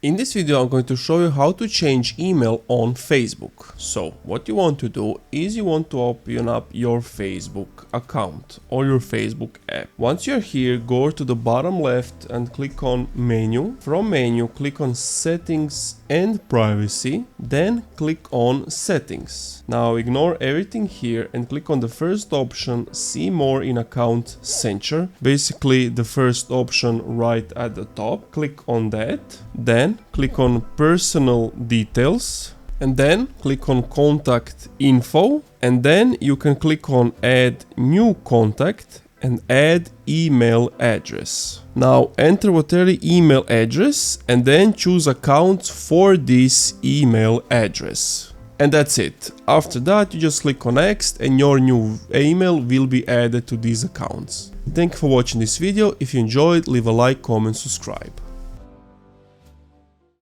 In this video I'm going to show you how to change email on Facebook. So what you want to do is you want to open up your Facebook account or your Facebook app. Once you're here, go to the bottom left and click on menu. From menu, click on settings and privacy, then click on settings. Now ignore everything here and click on the first option, see more in account center. Basically the first option right at the top. Click on that. Then click on personal details and then click on contact info, and then you can click on add new contact and add email address. Now enter whatever email address and then choose accounts for this email address. And that's it. After that you just click on next and your new email will be added to these accounts. Thank you for watching this video. If you enjoyed, leave a like, comment, subscribe.